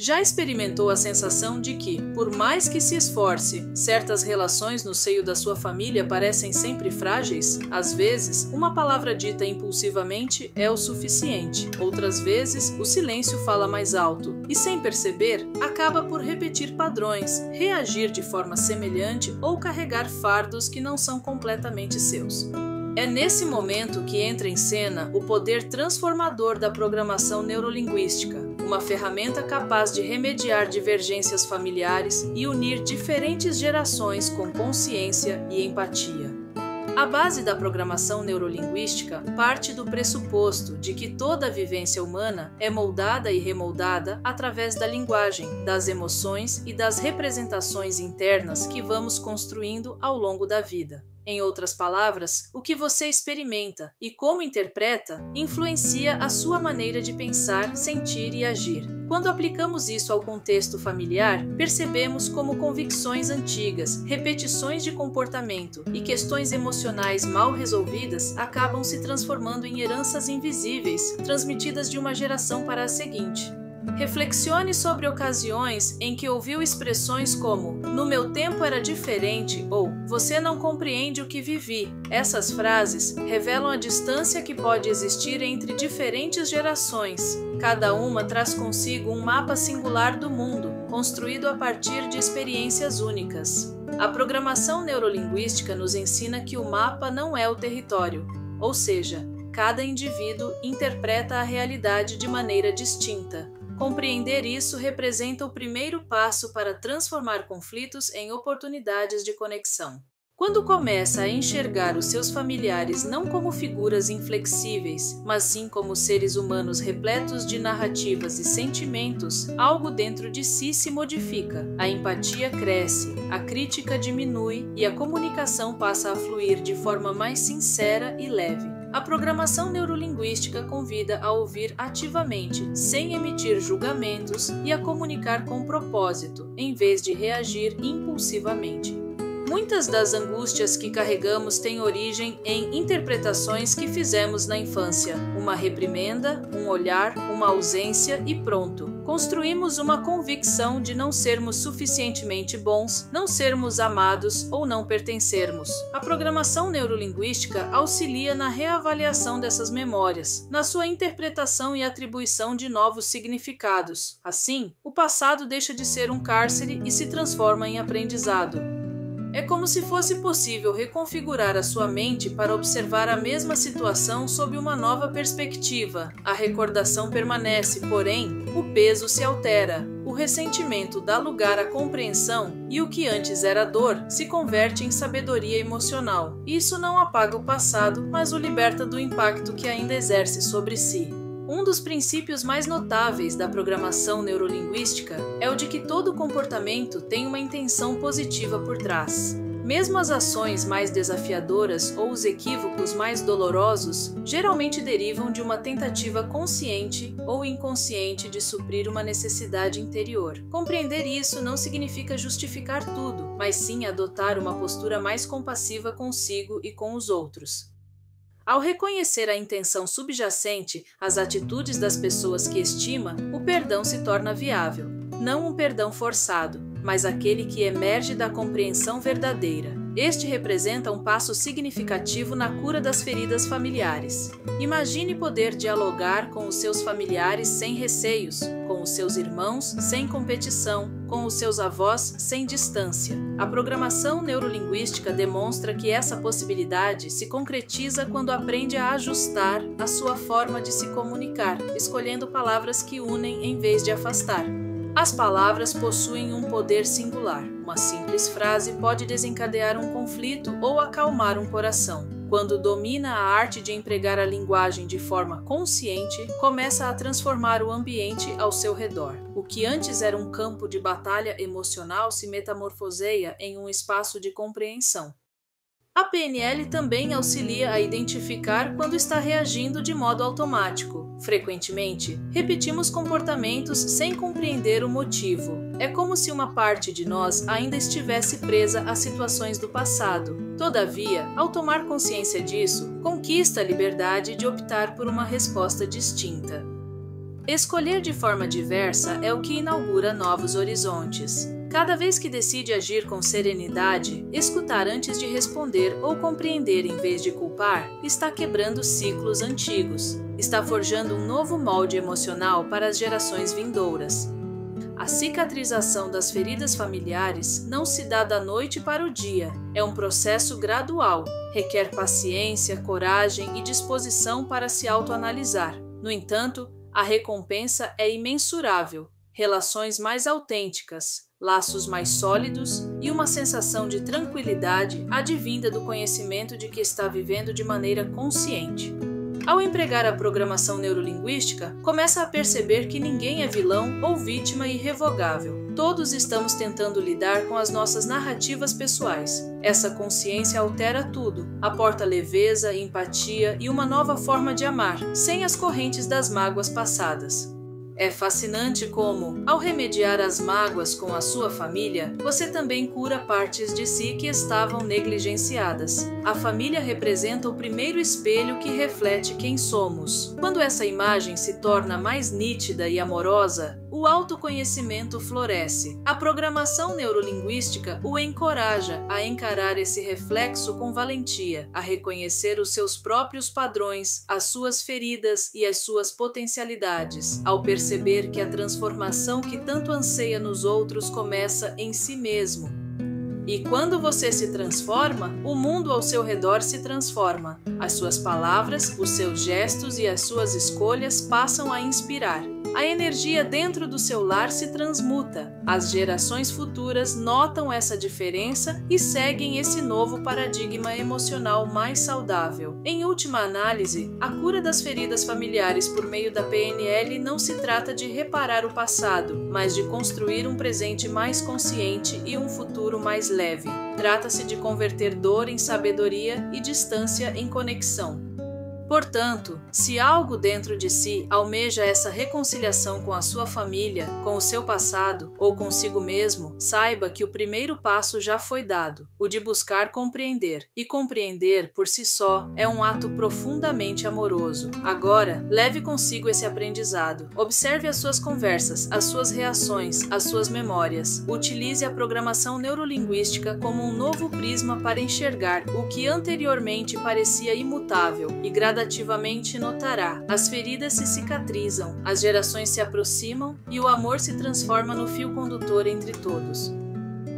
Já experimentou a sensação de que, por mais que se esforce, certas relações no seio da sua família parecem sempre frágeis? Às vezes, uma palavra dita impulsivamente é o suficiente. Outras vezes, o silêncio fala mais alto e, sem perceber, acaba por repetir padrões, reagir de forma semelhante ou carregar fardos que não são completamente seus. É nesse momento que entra em cena o poder transformador da programação neurolinguística, uma ferramenta capaz de remediar divergências familiares e unir diferentes gerações com consciência e empatia. A base da programação neurolinguística parte do pressuposto de que toda a vivência humana é moldada e remoldada através da linguagem, das emoções e das representações internas que vamos construindo ao longo da vida. Em outras palavras, o que você experimenta e como interpreta influencia a sua maneira de pensar, sentir e agir. Quando aplicamos isso ao contexto familiar, percebemos como convicções antigas, repetições de comportamento e questões emocionais mal resolvidas acabam se transformando em heranças invisíveis, transmitidas de uma geração para a seguinte. Reflexione sobre ocasiões em que ouviu expressões como "no meu tempo era diferente" ou "você não compreende o que vivi". Essas frases revelam a distância que pode existir entre diferentes gerações. Cada uma traz consigo um mapa singular do mundo, construído a partir de experiências únicas. A programação neurolinguística nos ensina que o mapa não é o território, ou seja, cada indivíduo interpreta a realidade de maneira distinta. Compreender isso representa o primeiro passo para transformar conflitos em oportunidades de conexão. Quando começa a enxergar os seus familiares não como figuras inflexíveis, mas sim como seres humanos repletos de narrativas e sentimentos, algo dentro de si se modifica. A empatia cresce, a crítica diminui e a comunicação passa a fluir de forma mais sincera e leve. A programação neurolinguística convida a ouvir ativamente, sem emitir julgamentos, e a comunicar com propósito, em vez de reagir impulsivamente. Muitas das angústias que carregamos têm origem em interpretações que fizemos na infância. Uma reprimenda, um olhar, uma ausência e pronto. Construímos uma convicção de não sermos suficientemente bons, não sermos amados ou não pertencermos. A programação neurolinguística auxilia na reavaliação dessas memórias, na sua interpretação e atribuição de novos significados. Assim, o passado deixa de ser um cárcere e se transforma em aprendizado. É como se fosse possível reconfigurar a sua mente para observar a mesma situação sob uma nova perspectiva. A recordação permanece, porém, o peso se altera. O ressentimento dá lugar à compreensão e o que antes era dor se converte em sabedoria emocional. Isso não apaga o passado, mas o liberta do impacto que ainda exerce sobre si. Um dos princípios mais notáveis da programação neurolinguística é o de que todo comportamento tem uma intenção positiva por trás. Mesmo as ações mais desafiadoras ou os equívocos mais dolorosos geralmente derivam de uma tentativa consciente ou inconsciente de suprir uma necessidade interior. Compreender isso não significa justificar tudo, mas sim adotar uma postura mais compassiva consigo e com os outros. Ao reconhecer a intenção subjacente às atitudes das pessoas que estima, o perdão se torna viável. Não um perdão forçado, mas aquele que emerge da compreensão verdadeira. Este representa um passo significativo na cura das feridas familiares. Imagine poder dialogar com os seus familiares sem receios, com os seus irmãos sem competição, com os seus avós sem distância. A programação neurolinguística demonstra que essa possibilidade se concretiza quando aprende a ajustar a sua forma de se comunicar, escolhendo palavras que unem em vez de afastar. As palavras possuem um poder singular. Uma simples frase pode desencadear um conflito ou acalmar um coração. Quando domina a arte de empregar a linguagem de forma consciente, começa a transformar o ambiente ao seu redor. O que antes era um campo de batalha emocional se metamorfoseia em um espaço de compreensão. A PNL também auxilia a identificar quando está reagindo de modo automático. Frequentemente, repetimos comportamentos sem compreender o motivo. É como se uma parte de nós ainda estivesse presa a situações do passado. Todavia, ao tomar consciência disso, conquista a liberdade de optar por uma resposta distinta. Escolher de forma diversa é o que inaugura novos horizontes. Cada vez que decide agir com serenidade, escutar antes de responder ou compreender em vez de culpar, está quebrando ciclos antigos, está forjando um novo molde emocional para as gerações vindouras. A cicatrização das feridas familiares não se dá da noite para o dia, é um processo gradual, requer paciência, coragem e disposição para se autoanalisar. No entanto, a recompensa é imensurável, relações mais autênticas, laços mais sólidos e uma sensação de tranquilidade advinda do conhecimento de que está vivendo de maneira consciente. Ao empregar a programação neurolinguística, começa a perceber que ninguém é vilão ou vítima irrevogável. Todos estamos tentando lidar com as nossas narrativas pessoais. Essa consciência altera tudo, aporta leveza, empatia e uma nova forma de amar, sem as correntes das mágoas passadas. É fascinante como, ao remediar as mágoas com a sua família, você também cura partes de si que estavam negligenciadas. A família representa o primeiro espelho que reflete quem somos. Quando essa imagem se torna mais nítida e amorosa, o autoconhecimento floresce. A programação neurolinguística o encoraja a encarar esse reflexo com valentia, a reconhecer os seus próprios padrões, as suas feridas e as suas potencialidades, ao perceber que a transformação que tanto anseia nos outros começa em si mesmo. E quando você se transforma, o mundo ao seu redor se transforma. As suas palavras, os seus gestos e as suas escolhas passam a inspirar. A energia dentro do seu lar se transmuta. As gerações futuras notam essa diferença e seguem esse novo paradigma emocional mais saudável. Em última análise, a cura das feridas familiares por meio da PNL não se trata de reparar o passado, mas de construir um presente mais consciente e um futuro mais leve. Trata-se de converter dor em sabedoria e distância em conexão. Portanto, se algo dentro de si almeja essa reconciliação com a sua família, com o seu passado ou consigo mesmo, saiba que o primeiro passo já foi dado, o de buscar compreender. E compreender, por si só, é um ato profundamente amoroso. Agora, leve consigo esse aprendizado. Observe as suas conversas, as suas reações, as suas memórias. Utilize a programação neurolinguística como um novo prisma para enxergar o que anteriormente parecia imutável e gradativamente notará. As feridas se cicatrizam, as gerações se aproximam e o amor se transforma no fio condutor entre todos.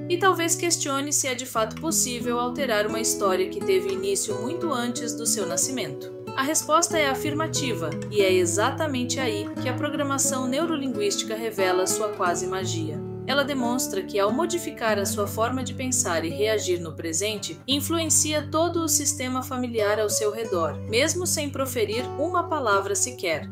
E talvez questione se é de fato possível alterar uma história que teve início muito antes do seu nascimento. A resposta é afirmativa, e é exatamente aí que a programação neurolinguística revela sua quase magia. Ela demonstra que, ao modificar a sua forma de pensar e reagir no presente, influencia todo o sistema familiar ao seu redor, mesmo sem proferir uma palavra sequer.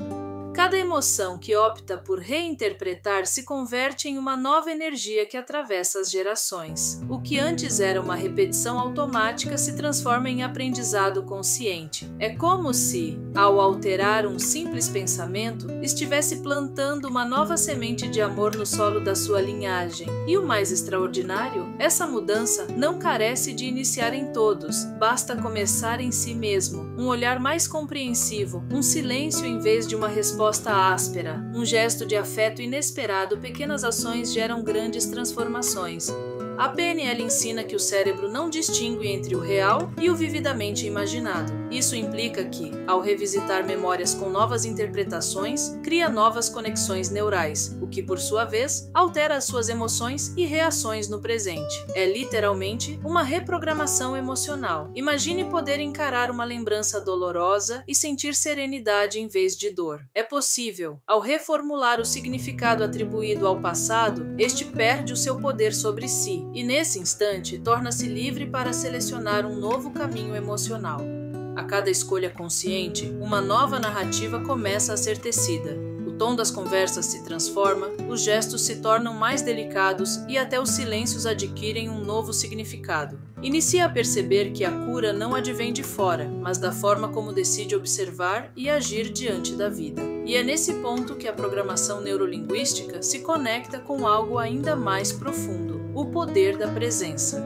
Cada emoção que opta por reinterpretar se converte em uma nova energia que atravessa as gerações. O que antes era uma repetição automática se transforma em aprendizado consciente. É como se, ao alterar um simples pensamento, estivesse plantando uma nova semente de amor no solo da sua linhagem. E o mais extraordinário, essa mudança não carece de iniciar em todos, basta começar em si mesmo. Um olhar mais compreensivo, um silêncio em vez de uma resposta áspera, um gesto de afeto inesperado, pequenas ações geram grandes transformações. A PNL ensina que o cérebro não distingue entre o real e o vividamente imaginado. Isso implica que, ao revisitar memórias com novas interpretações, cria novas conexões neurais, o que, por sua vez, altera as suas emoções e reações no presente. É literalmente uma reprogramação emocional. Imagine poder encarar uma lembrança dolorosa e sentir serenidade em vez de dor. É possível. Ao reformular o significado atribuído ao passado, este perde o seu poder sobre si, e nesse instante torna-se livre para selecionar um novo caminho emocional. A cada escolha consciente, uma nova narrativa começa a ser tecida. O tom das conversas se transforma, os gestos se tornam mais delicados e até os silêncios adquirem um novo significado. Inicia a perceber que a cura não advém de fora, mas da forma como decide observar e agir diante da vida. E é nesse ponto que a programação neurolinguística se conecta com algo ainda mais profundo: o poder da presença.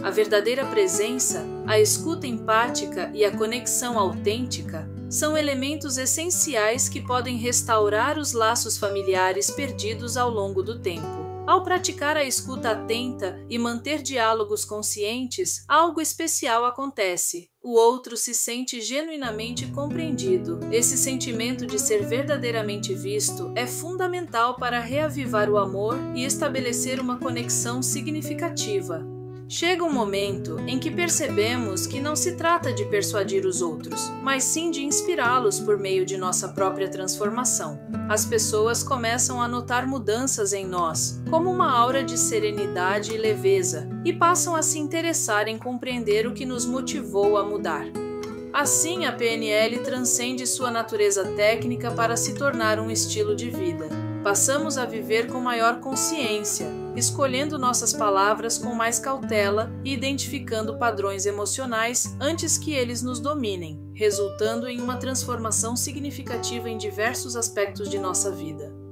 A verdadeira presença, a escuta empática e a conexão autêntica são elementos essenciais que podem restaurar os laços familiares perdidos ao longo do tempo. Ao praticar a escuta atenta e manter diálogos conscientes, algo especial acontece. O outro se sente genuinamente compreendido. Esse sentimento de ser verdadeiramente visto é fundamental para reavivar o amor e estabelecer uma conexão significativa. Chega um momento em que percebemos que não se trata de persuadir os outros, mas sim de inspirá-los por meio de nossa própria transformação. As pessoas começam a notar mudanças em nós, como uma aura de serenidade e leveza, e passam a se interessar em compreender o que nos motivou a mudar. Assim, a PNL transcende sua natureza técnica para se tornar um estilo de vida. Passamos a viver com maior consciência, escolhendo nossas palavras com mais cautela e identificando padrões emocionais antes que eles nos dominem, resultando em uma transformação significativa em diversos aspectos de nossa vida.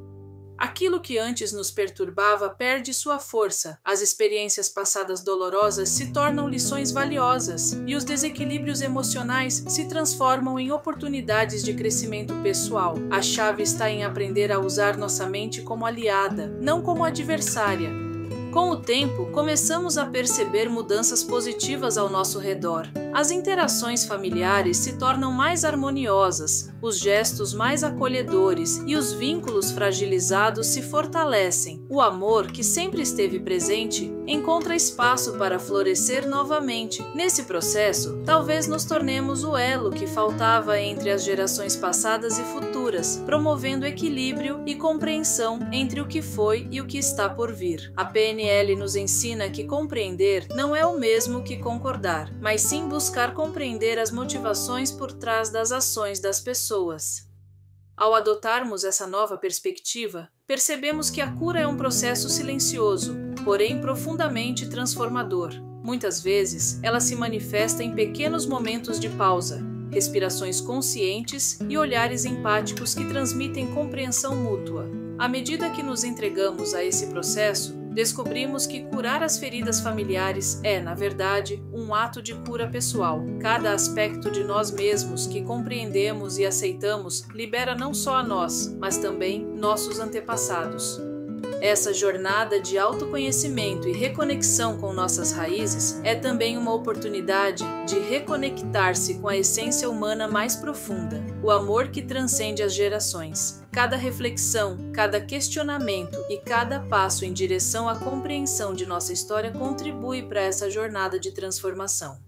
Aquilo que antes nos perturbava perde sua força, as experiências passadas dolorosas se tornam lições valiosas e os desequilíbrios emocionais se transformam em oportunidades de crescimento pessoal. A chave está em aprender a usar nossa mente como aliada, não como adversária. Com o tempo, começamos a perceber mudanças positivas ao nosso redor. As interações familiares se tornam mais harmoniosas, os gestos mais acolhedores e os vínculos fragilizados se fortalecem. O amor, que sempre esteve presente, encontra espaço para florescer novamente. Nesse processo, talvez nos tornemos o elo que faltava entre as gerações passadas e futuras, promovendo equilíbrio e compreensão entre o que foi e o que está por vir. A PNL nos ensina que compreender não é o mesmo que concordar, mas sim buscar compreender as motivações por trás das ações das pessoas. Ao adotarmos essa nova perspectiva, percebemos que a cura é um processo silencioso, porém profundamente transformador. Muitas vezes, ela se manifesta em pequenos momentos de pausa, respirações conscientes e olhares empáticos que transmitem compreensão mútua. À medida que nos entregamos a esse processo, descobrimos que curar as feridas familiares é, na verdade, um ato de cura pessoal. Cada aspecto de nós mesmos que compreendemos e aceitamos libera não só a nós, mas também nossos antepassados. Essa jornada de autoconhecimento e reconexão com nossas raízes é também uma oportunidade de reconectar-se com a essência humana mais profunda, o amor que transcende as gerações. Cada reflexão, cada questionamento e cada passo em direção à compreensão de nossa história contribui para essa jornada de transformação.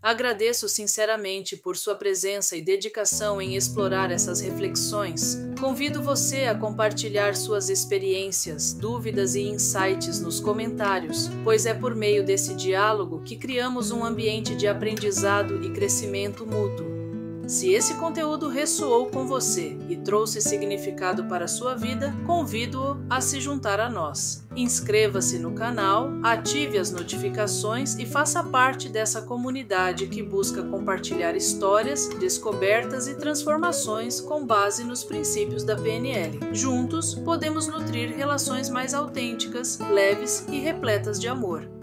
Agradeço sinceramente por sua presença e dedicação em explorar essas reflexões. Convido você a compartilhar suas experiências, dúvidas e insights nos comentários, pois é por meio desse diálogo que criamos um ambiente de aprendizado e crescimento mútuo. Se esse conteúdo ressoou com você e trouxe significado para a sua vida, convido-o a se juntar a nós. Inscreva-se no canal, ative as notificações e faça parte dessa comunidade que busca compartilhar histórias, descobertas e transformações com base nos princípios da PNL. Juntos, podemos nutrir relações mais autênticas, leves e repletas de amor.